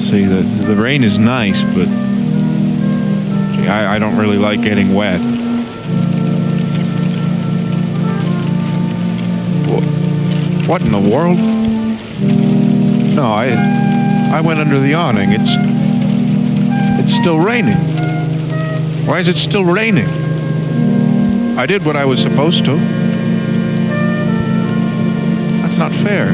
See, the rain is nice, but gee, I don't really like getting wet. What in the world? No, I went under the awning. It's still raining. Why is it still raining? I did what I was supposed to. That's not fair.